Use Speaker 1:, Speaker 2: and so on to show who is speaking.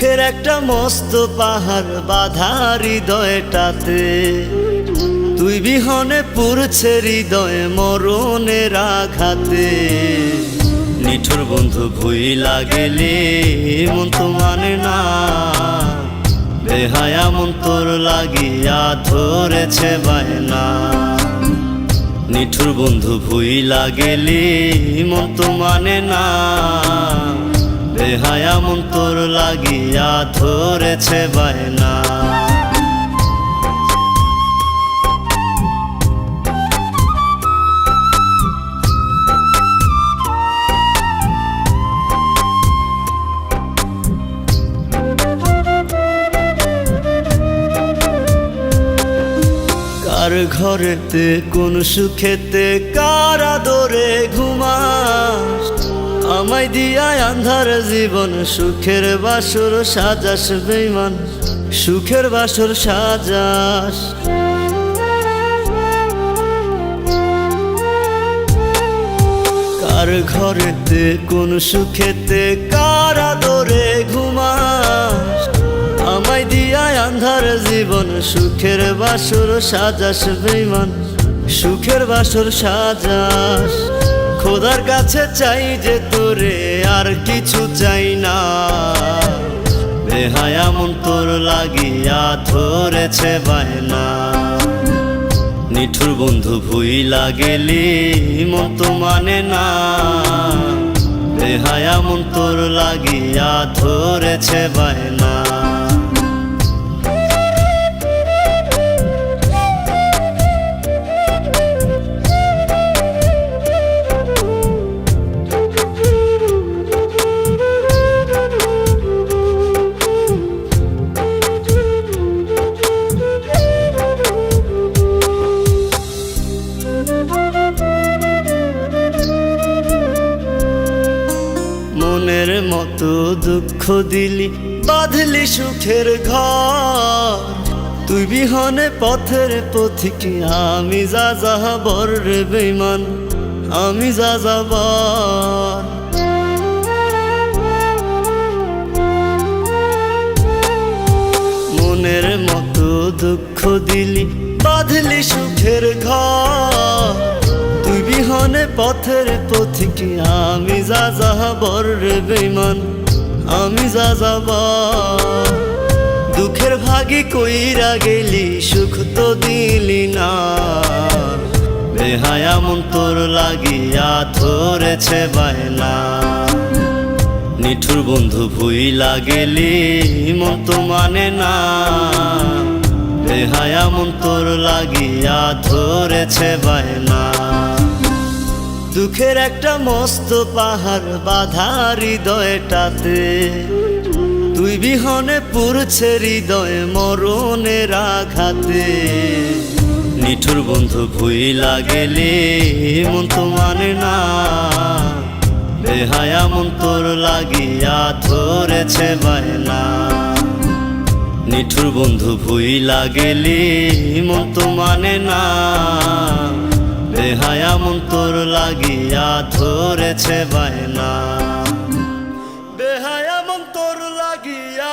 Speaker 1: দুঃখের একটা মস্ত পাহাড় বাঁধা হৃদয়টাতে, তুই বিহনে পুরছে হৃদয় মরণের আঘাতে। নিঠুর বন্ধু ভুইলা গেলে মন তো মানে না, বেহায়া মন তোর লাগিয়া ধরেছে বায়না। নিঠুর বন্ধু ভুইলা গেলে মন তো মানে না, বেহায়া মন তোর লাগিয়া ধরেছে বায়না। কার ঘরেতে কোন সুখেতে কার আদরে ঘুমাস, আমায় দিয়া আন্ধার জীবন সুখের বাসর সাজাস বেঈমান, সুখের বাসর সাজাস। কার ঘরেতে কোন সুখেতে কার আদরে ঘুমাস, আমায় দিয়া আন্ধার জীবন সুখের বাসর সাজাস বেঈমান, সুখের বাসর সাজাস। খোদার কাছে চাই যে তোরে আর কিছু চাই না, বেহায়া মন তোর লাগিয়া ধরেছে বায়না। নিঠুর বন্ধু ভুইলা গেলি মন তো মানে না, বেহায়া মন তোর লাগিয়া ধরেছে বায়না। মনের মতো দুঃখ দিলি বাঁধলি সুখের ঘর, তুই বিহনে পথের পথিক আমি যাযাবর রে বেঈমান, আমি যাযাবর। মনের মতো দুঃখ দিলি বাঁধলি সুখের ঘর, তুই বিহনে পথের পথিক আমি যাযাবর রে বেঈমান, আমি যাযাবর। দুঃখের ভাগি কইরা গেলি সুখ তো দিলি না, বেহায়া মন তোর লাগিয়া ধরেছে বায়না। নিঠুর বন্ধু ভুইলা গেলি মন তো মানে না, বেহায়া মন তোর লাগিয়া ধরেছে বায়না। দুঃখের একটা মস্ত পাহাড় বাঁধা হৃদয়টাতে, তুই বিহনে পুরছে হৃদয় মরণের আঘাতে। নিঠুর বন্ধু ভুইলা গেলে মন তো মানে না, বেহায়া মন তোর লাগিয়া ধরেছে বায়না। নিঠুর বন্ধু ভুইলা গেলে মন তো মানে না, বেহায়া মন তোর লাগিয়া ধরেছে বায়না, বেহায়া মন তোর লাগিয়া